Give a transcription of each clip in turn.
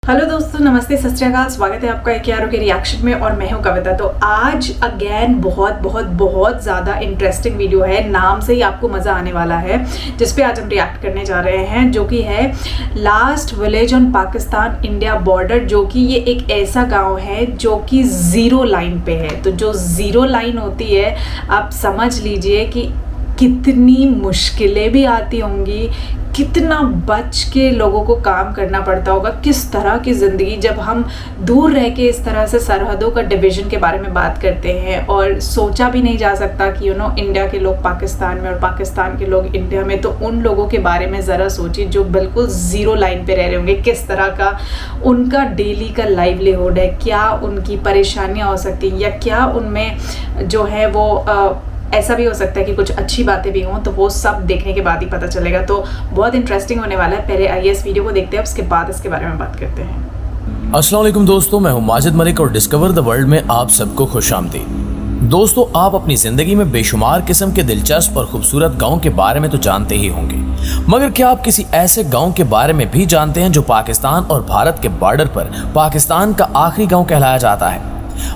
Hello दोस्तों, नमस्ते, सत श्री अकाल। स्वागत है आपका एक यारों के रिएक्शन में और मैं हूं कविता। तो आज अगेन बहुत ज़्यादा इंटरेस्टिंग वीडियो है। नाम से ही आपको मज़ा आने वाला है जिस पे आज हम रिएक्ट करने जा रहे हैं, जो कि है last village on Pakistan India border. जो कि ये एक ऐसा गांव है जो कि ज़ीरो लाइन पे है। तो जो ज़ीरो लाइन होती है, आप समझ लीजिए कि कितनी मुश्किलें भी आती होंगी, कितना बच के लोगों को काम करना पड़ता होगा, किस तरह की ज़िंदगी। जब हम दूर रह के इस तरह से सरहदों का डिवीज़न के बारे में बात करते हैं और सोचा भी नहीं जा सकता कि इंडिया के लोग पाकिस्तान में और पाकिस्तान के लोग इंडिया में, तो उन लोगों के बारे में ज़रा सोचिए जो बिल्कुल ज़ीरो लाइन पे रह रहे होंगे। किस तरह का उनका डेली का लाइवलीहुड है, क्या उनकी परेशानियाँ हो सकती हैं, या क्या उनमें जो है वो ऐसा भी हो सकता है कि कुछ अच्छी बातें भी हों। तो वो सब देखने के बाद ही पता चलेगा। तो बहुत इंटरेस्टिंग होने वाला है। पहले आइए इस वीडियो को देखते हैं, उसके बाद इसके बारे में बात करते हैं। अस्सलाम वालेकुम दोस्तों, मैं हूं माजिद मलिक और डिस्कवर द वर्ल्ड में आप सबको खुशामदीद। दोस्तों, आप अपनी जिंदगी में बेशुमार किस्म के दिलचस्प और खूबसूरत गांव के बारे में तो जानते ही होंगे, मगर क्या आप किसी ऐसे गांव के बारे में भी जानते हैं जो पाकिस्तान और भारत के बॉर्डर पर पाकिस्तान का आखिरी गांव कहलाया जाता है?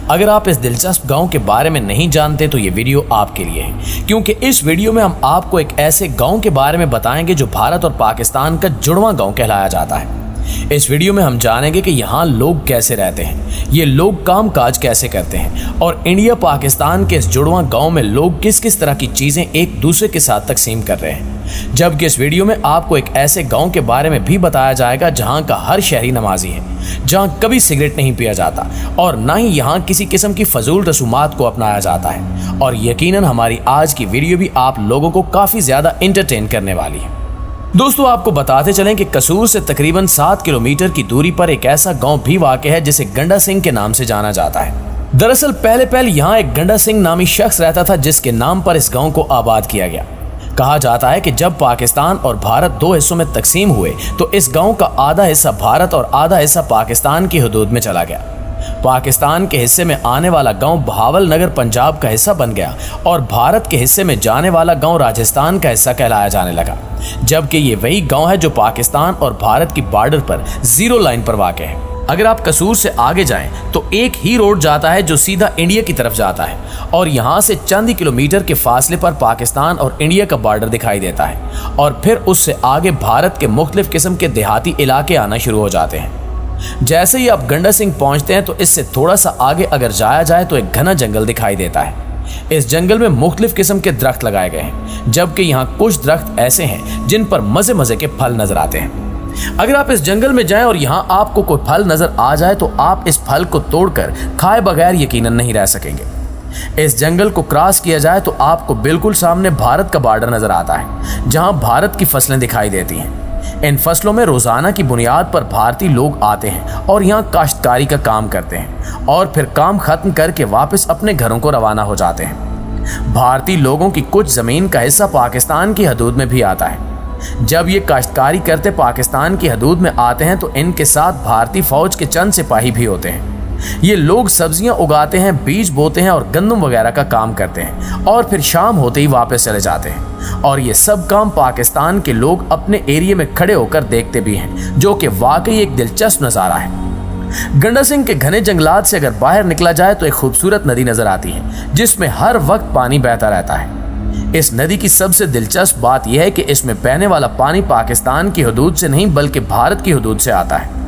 अगर आप इस दिलचस्प गांव के बारे में नहीं जानते तो ये वीडियो आपके लिए है, क्योंकि इस वीडियो में हम आपको एक ऐसे गांव के बारे में बताएंगे जो भारत और पाकिस्तान का जुड़वां गांव कहलाया जाता है। इस वीडियो में हम जानेंगे कि यहाँ लोग कैसे रहते हैं, ये लोग काम काज कैसे करते हैं, और इंडिया पाकिस्तान के इस जुड़वां गांव में लोग किस किस तरह की चीज़ें एक दूसरे के साथ तकसीम कर रहे हैं। जबकि इस वीडियो में आपको एक ऐसे गांव के बारे में भी बताया जाएगा जहां का हर शहरी नमाजी है, जहां कभी सिगरेट नहीं पिया जाता और ना ही यहां किसी किस्म की फजूल रसूमात को अपनाया जाता है। और यकीनन हमारी आज की वीडियो भी आप लोगों को काफ़ी ज़्यादा इंटरटेन करने वाली है। दोस्तों, आपको बताते चलें कि कसूर से तकरीबन 7 किलोमीटर की दूरी पर एक ऐसा गाँव भी वाक़ है जिसे गंडा सिंह के नाम से जाना जाता है। दरअसल पहले यहाँ एक गंडा सिंह नामी शख्स रहता था जिसके नाम पर इस गाँव को आबाद किया गया। कहा जाता है कि जब पाकिस्तान और भारत दो हिस्सों में तकसीम हुए तो इस गांव का आधा हिस्सा भारत और आधा हिस्सा पाकिस्तान की हदूद में चला गया। पाकिस्तान के हिस्से में आने वाला गांव बहावल नगर पंजाब का हिस्सा बन गया और भारत के हिस्से में जाने वाला गांव राजस्थान का हिस्सा कहलाया जाने लगा। जबकि ये वही गांव है जो पाकिस्तान और भारत की बॉर्डर पर ज़ीरो लाइन पर वाक़ है। अगर आप कसूर से आगे जाएं तो एक ही रोड जाता है जो सीधा इंडिया की तरफ जाता है, और यहाँ से चंद ही किलोमीटर के फासले पर पाकिस्तान और इंडिया का बॉर्डर दिखाई देता है। और फिर उससे आगे भारत के मुख्तलिफ किस्म के देहाती इलाके आना शुरू हो जाते हैं। जैसे ही आप गंडा सिंह पहुँचते हैं तो इससे थोड़ा सा आगे अगर जाया जाए तो एक घना जंगल दिखाई देता है। इस जंगल में मुख्तलिफ किस्म के दरख्त लगाए गए हैं, जबकि यहाँ कुछ दरख्त ऐसे हैं जिन पर मज़े मज़े के फल नजर आते हैं। अगर आप इस जंगल में जाएं और यहाँ आपको कोई फल नजर आ जाए तो आप इस फल को तोड़कर खाए बगैर यकीनन नहीं रह सकेंगे। इस जंगल को क्रॉस किया जाए तो आपको बिल्कुल सामने भारत का बॉर्डर नजर आता है, जहाँ भारत की फसलें दिखाई देती हैं। इन फसलों में रोजाना की बुनियाद पर भारतीय लोग आते हैं और यहाँ काश्तकारी का काम करते हैं और फिर काम खत्म करके वापस अपने घरों को रवाना हो जाते हैं। भारतीय लोगों की कुछ जमीन का हिस्सा पाकिस्तान की हदूद में भी आता है। जब ये काश्तकारी करते पाकिस्तान की हदूद में आते हैं तो इनके साथ भारतीय फौज के चंद सिपाही भी होते हैं। ये लोग सब्जियां उगाते हैं, बीज बोते हैं और गंदम वगैरह का काम करते हैं और फिर शाम होते ही वापस चले जाते हैं। और ये सब काम पाकिस्तान के लोग अपने एरिया में खड़े होकर देखते भी हैं, जो कि वाकई एक दिलचस्प नज़ारा है। गंडा सिंह के घने जंगलात से अगर बाहर निकला जाए तो एक खूबसूरत नदी नजर आती है जिसमें हर वक्त पानी बहता रहता है। इस नदी की सबसे दिलचस्प बात यह है कि इसमें बहने वाला पानी पाकिस्तान की हदूद से नहीं बल्कि भारत की हदूद से आता है।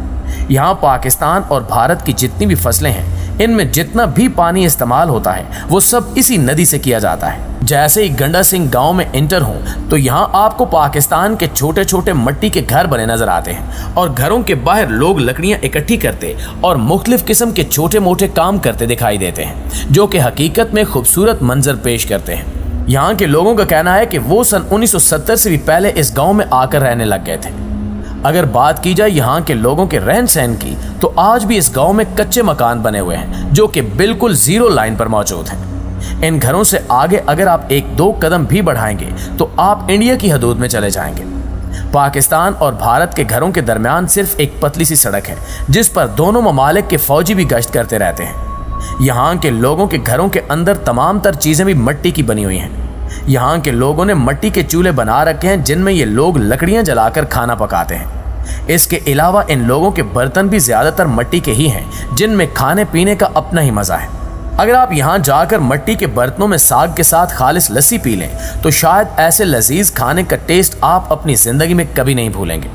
यहाँ पाकिस्तान और भारत की जितनी भी फसलें हैं, इनमें जितना भी पानी इस्तेमाल होता है वो सब इसी नदी से किया जाता है। जैसे ही गंडा सिंह गांव में इंटर हों तो यहाँ आपको पाकिस्तान के छोटे छोटे मिट्टी के घर बने नजर आते हैं और घरों के बाहर लोग लकड़ियाँ इकट्ठी करते और मुख्तलिफ किस्म के छोटे मोटे काम करते दिखाई देते हैं, जो कि हकीकत में खूबसूरत मंजर पेश करते हैं। यहाँ के लोगों का कहना है कि वो सन 1970 से भी पहले इस गांव में आकर रहने लग गए थे। अगर बात की जाए यहाँ के लोगों के रहन सहन की तो आज भी इस गांव में कच्चे मकान बने हुए हैं जो कि बिल्कुल ज़ीरो लाइन पर मौजूद हैं। इन घरों से आगे अगर आप एक दो कदम भी बढ़ाएंगे तो आप इंडिया की हदूद में चले जाएंगे। पाकिस्तान और भारत के घरों के दरमियान सिर्फ एक पतली सी सड़क है जिस पर दोनों ममालिक के फौजी भी गश्त करते रहते हैं। यहाँ के लोगों के घरों के अंदर तमाम तर चीज़ें भी मिट्टी की बनी हुई हैं। यहाँ के लोगों ने मिट्टी के चूल्हे बना रखे हैं जिनमें ये लोग लकड़ियाँ जलाकर खाना पकाते हैं। इसके अलावा इन लोगों के बर्तन भी ज्यादातर मिट्टी के ही हैं, जिनमें खाने पीने का अपना ही मजा है। अगर आप यहाँ जाकर मिट्टी के बर्तनों में साग के साथ खालिस लस्सी पी लें तो शायद ऐसे लजीज खाने का टेस्ट आप अपनी जिंदगी में कभी नहीं भूलेंगे।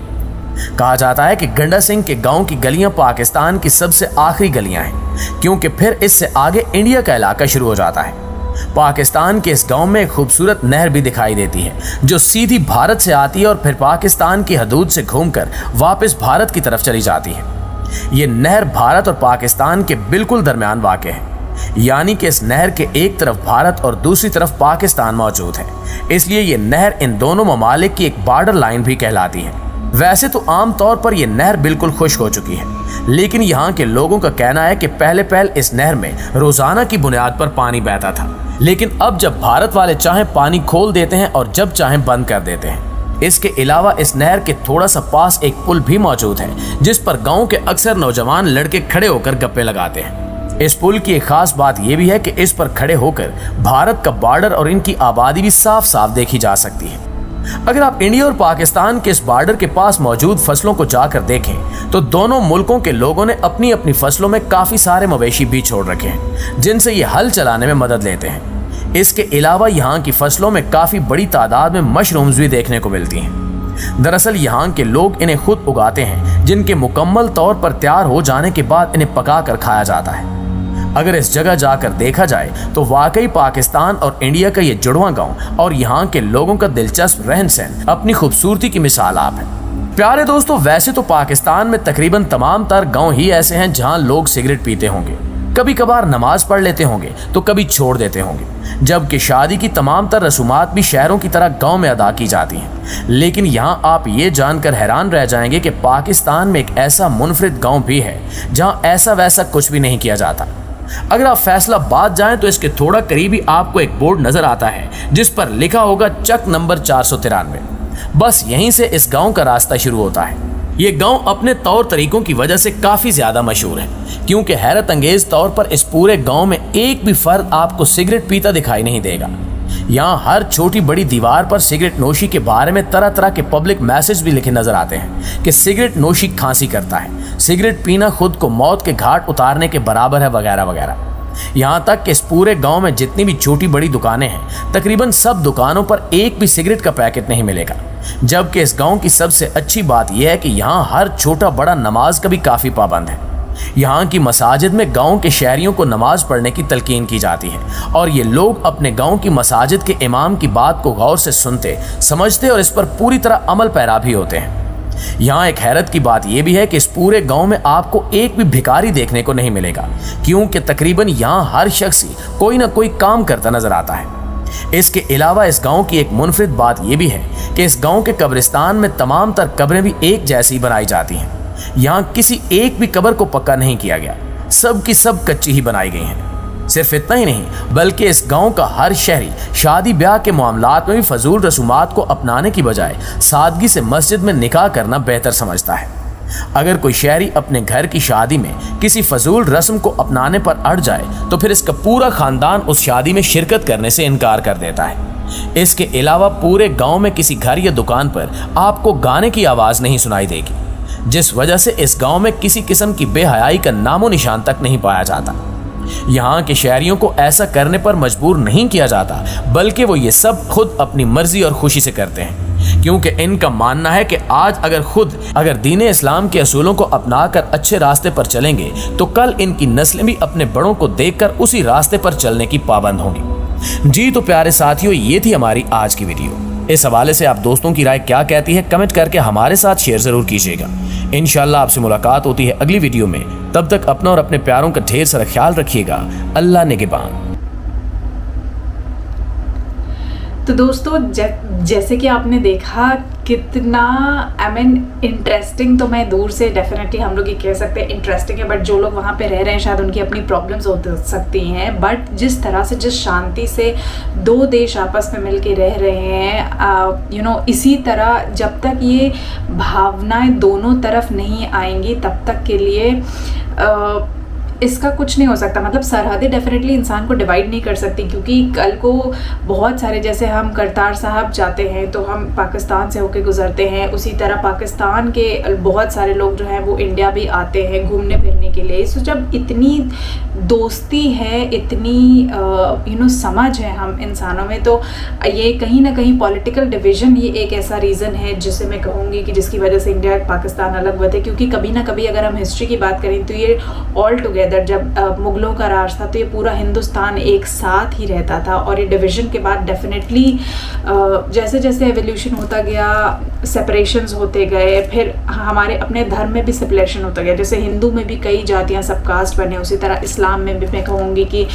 कहा जाता है कि गंडा सिंह के गांव की गलियां पाकिस्तान की सबसे आखिरी गलियां हैं, क्योंकि फिर इससे आगे इंडिया का इलाका शुरू हो जाता है। पाकिस्तान के इस गांव में एक खूबसूरत नहर भी दिखाई देती है जो सीधी भारत से आती है और फिर पाकिस्तान की हदूद से घूमकर वापस भारत की तरफ चली जाती है। ये नहर भारत और पाकिस्तान के बिल्कुल दरमियान वाक़ है, यानी कि इस नहर के एक तरफ भारत और दूसरी तरफ पाकिस्तान मौजूद है। इसलिए ये नहर इन दोनों ममालिक की एक बॉर्डर लाइन भी कहलाती है। वैसे तो आम तौर पर यह नहर बिल्कुल खुश्क हो चुकी है, लेकिन यहाँ के लोगों का कहना है कि पहले इस नहर में रोजाना की बुनियाद पर पानी बहता था, लेकिन अब जब भारत वाले चाहें पानी खोल देते हैं और जब चाहें बंद कर देते हैं। इसके अलावा इस नहर के थोड़ा सा पास एक पुल भी मौजूद है, जिस पर गाँव के अक्सर नौजवान लड़के खड़े होकर गप्पे लगाते हैं। इस पुल की एक खास बात यह भी है कि इस पर खड़े होकर भारत का बॉर्डर और इनकी आबादी भी साफ साफ देखी जा सकती है। अगर आप इंडिया और पाकिस्तान के इस बॉर्डर के पास मौजूद फसलों को जाकर देखें तो दोनों मुल्कों के लोगों ने अपनी अपनी फसलों में काफी सारे मवेशी भी छोड़ रखे हैं, जिनसे ये हल चलाने में मदद लेते हैं। इसके अलावा यहाँ की फसलों में काफी बड़ी तादाद में मशरूम्स भी देखने को मिलती हैं। दरअसल यहाँ के लोग इन्हें खुद उगाते हैं, जिनके मुकम्मल तौर पर तैयार हो जाने के बाद इन्हें पकाकर खाया जाता है। अगर इस जगह जाकर देखा जाए तो वाकई पाकिस्तान और इंडिया का ये जुड़वां गांव और यहाँ के लोगों का दिलचस्प रहन सहन अपनी खूबसूरती की मिसाल आप है। प्यारे दोस्तों, वैसे तो पाकिस्तान में तकरीबन तमाम तर गांव ही ऐसे हैं जहां लोग सिगरेट पीते होंगे, कभी कभार नमाज पढ़ लेते होंगे तो कभी छोड़ देते होंगे, जबकि शादी की तमाम तर रसूमात भी शहरों की तरह गांव में अदा की जाती हैं। लेकिन यहाँ आप ये जानकर हैरान रह जाएंगे कि पाकिस्तान में एक ऐसा मुनफरिद गांव भी है जहाँ ऐसा वैसा कुछ भी नहीं किया जाता। अगर आप फैसलाबाद जाएं तो इसके थोड़ा करीबी आपको एक बोर्ड नजर आता है जिस पर लिखा होगा चक नंबर 493। बस यहीं से इस गांव का रास्ता शुरू होता है। ये गांव अपने तौर तरीकों की वजह से काफी ज्यादा मशहूर है, क्योंकि हैरत अंगेज तौर पर इस पूरे गांव में एक भी फर्द आपको सिगरेट पीता दिखाई नहीं देगा। यहाँ हर छोटी बड़ी दीवार पर सिगरेट नोशी के बारे में तरह तरह के पब्लिक मैसेज भी लिखे नजर आते हैं कि सिगरेट नोशी खांसी करता है, सिगरेट पीना खुद को मौत के घाट उतारने के बराबर है, वगैरह वगैरह। यहाँ तक कि इस पूरे गांव में जितनी भी छोटी बड़ी दुकानें हैं, तकरीबन सब दुकानों पर एक भी सिगरेट का पैकेट नहीं मिलेगा। जबकि इस गांव की सबसे अच्छी बात यह है कि यहाँ हर छोटा बड़ा नमाज का भी काफी पाबंद है। यहाँ की मसाजिद में गांव के शहरियों को नमाज पढ़ने की तलकीन की जाती है और ये लोग अपने गांव की मसाजिद के इमाम की बात को गौर से सुनते, समझते और इस पर पूरी तरह अमल पैरा भी होते हैं। यहाँ एक हैरत की बात यह भी है कि इस पूरे गांव में आपको एक भी भिखारी देखने को नहीं मिलेगा, क्योंकि तकरीबन यहाँ हर शख्स ही कोई ना कोई काम करता नजर आता है। इसके अलावा इस गांव की एक मुनफरिद बात यह भी है कि इस गांव के कब्रिस्तान में तमाम तर कब्रें भी एक जैसी बनाई जाती हैं। यहाँ किसी एक भी कब्र को पक्का नहीं किया गया, सब की सब कच्ची ही बनाई गई हैं। सिर्फ इतना ही नहीं, बल्कि इस गांव का हर शहरी शादी ब्याह के मामलात में भी फजूल रसूमात को अपनाने की बजाय सादगी से मस्जिद में निकाह करना बेहतर समझता है। अगर कोई शहरी अपने घर की शादी में किसी फजूल रस्म को अपनाने पर अड़ जाए तो फिर इसका पूरा खानदान उस शादी में शिरकत करने से इनकार कर देता है। इसके अलावा पूरे गांव में किसी घर या दुकान पर आपको गाने की आवाज़ नहीं सुनाई देगी, जिस वजह से इस गांव में किसी किस्म की बेहयाई का नामो निशान तक नहीं पाया जाता। यहाँ के शहरियों को ऐसा करने पर मजबूर नहीं किया जाता, बल्कि वो ये सब खुद अपनी मर्जी और खुशी से करते हैं, क्योंकि इनका मानना है कि आज अगर दीन इस्लाम के असूलों को अपनाकर अच्छे रास्ते पर चलेंगे तो कल इनकी नस्लें भी अपने बड़ों को देखकर उसी रास्ते पर चलने की पाबंद होंगी। जी तो प्यारे साथियों, ये थी हमारी आज की वीडियो। इस हवाले से आप दोस्तों की राय क्या कहती है कमेंट करके हमारे साथ शेयर जरूर कीजिएगा। इंशाल्लाह आपसे मुलाकात होती है अगली वीडियो में। तब तक अपना और अपने प्यारों का ढेर सारा ख्याल रखिएगा। अल्लाह निगहबान। तो दोस्तों, जैसे कि आपने देखा कितना इंटरेस्टिंग, तो मैं दूर से डेफिनेटली हम लोग ये कह सकते हैं इंटरेस्टिंग है, बट जो लोग वहाँ पे रह रहे हैं शायद उनकी अपनी प्रॉब्लम्स हो सकती हैं। बट जिस तरह से, जिस शांति से दो देश आपस में मिल के रह रहे हैं, इसी तरह जब तक ये भावनाएं दोनों तरफ नहीं आएंगी तब तक के लिए इसका कुछ नहीं हो सकता। मतलब सरहदें डेफिनेटली इंसान को डिवाइड नहीं कर सकती, क्योंकि कल को बहुत सारे, जैसे हम करतार साहब जाते हैं तो हम पाकिस्तान से होके गुजरते हैं, उसी तरह पाकिस्तान के बहुत सारे लोग जो हैं वो इंडिया भी आते हैं घूमने फिरने के लिए। सो जब इतनी दोस्ती है, इतनी समझ है हम इंसानों में, तो ये कहीं ना कहीं पॉलिटिकल डिवीज़न ये एक ऐसा रीज़न है जिसे मैं कहूँगी कि जिसकी वजह से इंडिया पाकिस्तान अलग हुए थे। क्योंकि कभी ना कभी अगर हम हिस्ट्री की बात करें तो ये ऑल टुगेदर जब मुग़लों का राज था तो ये पूरा हिंदुस्तान एक साथ ही रहता था। और ये डिवीज़न के बाद डेफिनेटली जैसे जैसे एवोल्यूशन होता गया, सेपरेशंस होते गए, फिर हमारे अपने धर्म में भी सेपरेशन होता गया। जैसे हिंदू में भी कई जातियाँ, सब कास्ट बने, उसी तरह इस्लाम में भी मैं कहूँगी कि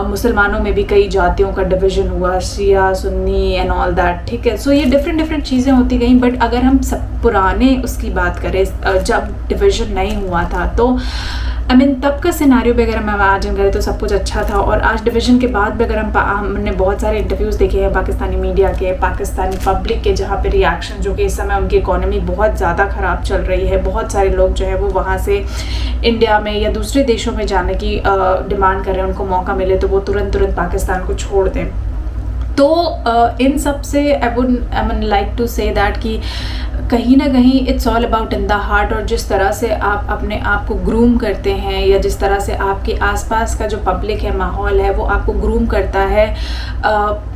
मुसलमानों में भी कई जातियों का डिवीज़न हुआ, शिया सुन्नी एंड ऑल दैट, ठीक है। सो ये डिफरेंट चीज़ें होती गई। बट अगर हम सब पुराने उसकी बात करें, जब डिवीज़न नहीं हुआ था तो तब का सिनारियो भी अगर हम इमेजिन करें तो सब कुछ अच्छा था। और आज डिवीज़न के बाद भी अगर हमने बहुत सारे इंटरव्यूज़ देखे हैं पाकिस्तानी मीडिया के, पाकिस्तानी पब्लिक के, जहाँ पे रिएक्शन, जो कि इस समय उनकी इकोनॉमी बहुत ज़्यादा ख़राब चल रही है, बहुत सारे लोग जो है वो वहाँ से इंडिया में या दूसरे देशों में जाने की डिमांड कर रहे हैं, उनको मौका मिले तो वो तुरंत पाकिस्तान को छोड़ दें। तो इन सब से I would like to say that कि कहीं ना कहीं it's all about in the heart. और जिस तरह से आप अपने आप को ग्रूम करते हैं, या जिस तरह से आपके आसपास का जो पब्लिक है, माहौल है, वो आपको ग्रूम करता है,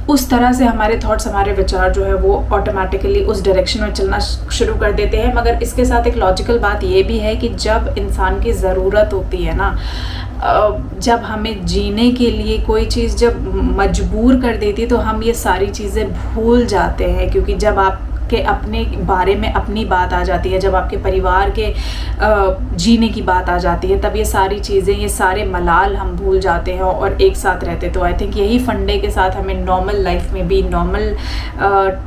उस तरह से हमारे थॉट्स, हमारे विचार जो है वो ऑटोमेटिकली उस डायरेक्शन में चलना शुरू कर देते हैं। मगर इसके साथ एक लॉजिकल बात ये भी है कि जब इंसान की ज़रूरत होती है ना, जब हमें जीने के लिए कोई चीज़ जब मजबूर कर देती है तो हम ये सारी चीज़ें भूल जाते हैं। क्योंकि जब आपके अपने बारे में अपनी बात आ जाती है, जब आपके परिवार के जीने की बात आ जाती है, तब ये सारी चीज़ें, ये सारे मलाल हम भूल जाते हैं और एक साथ रहते। तो आई थिंक यही फंडे के साथ हमें नॉर्मल लाइफ में भी, नॉर्मल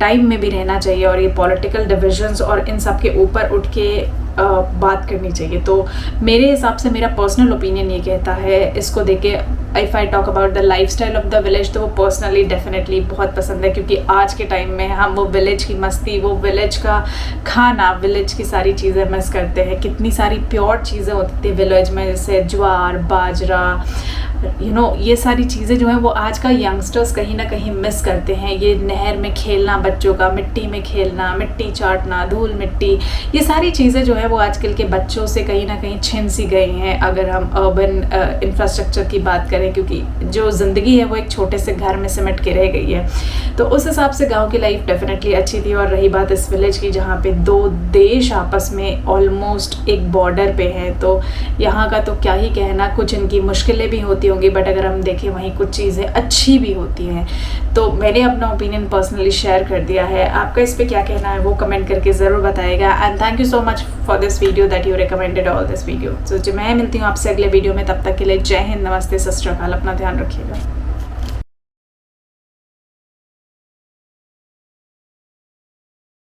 टाइम में भी रहना चाहिए, और ये पॉलिटिकल डिविजन्स और इन सब के ऊपर उठ के बात करनी चाहिए। तो मेरे हिसाब से, मेरा पर्सनल ओपिनियन ये कहता है, इसको देख के if I talk about the lifestyle of the village, तो वो पर्सनली डेफिनेटली बहुत पसंद है। क्योंकि आज के टाइम में हम वो विलेज की मस्ती, वो विलेज का खाना, विलेज की सारी चीज़ें मिस करते हैं। कितनी सारी प्योर चीज़ें होती थी विलेज में, जैसे ज्वार, बाजरा, ये सारी चीज़ें जो हैं वो आज का यंगस्टर्स कहीं ना कहीं मिस करते हैं। ये नहर में खेलना बच्चों का, मिट्टी में खेलना, मिट्टी चाटना, धूल मिट्टी, ये सारी चीज़ें जो है वो आजकल के बच्चों से कहीं ना कहीं छिन सी गई हैं, अगर हम अर्बन इंफ्रास्ट्रक्चर की बात करें। क्योंकि जो ज़िंदगी है वो एक छोटे से घर में सिमट के रह गई है। तो उस हिसाब से गाँव की लाइफ डेफिनेटली अच्छी थी। और रही बात इस विलेज की, जहाँ पे दो देश आपस में ऑलमोस्ट एक बॉर्डर पे है, तो यहाँ का तो क्या ही कहना। कुछ इनकी मुश्किलें भी होती होंगी, बट अगर हम देखें वहीं कुछ चीज़ें अच्छी भी होती हैं। तो मैंने अपना ओपिनियन पर्सनली शेयर कर दिया है। आपका इस पे क्या कहना है वो कमेंट करके ज़रूर बताइएगा। And thank you so much for this video that you recommended all this video. तो मैं मिलती हूँ आपसे अगले वीडियो में, तब तक के लिए जय हिंद, नमस्ते, सत श्री अकाल, अपना ध्यान रखिएगा।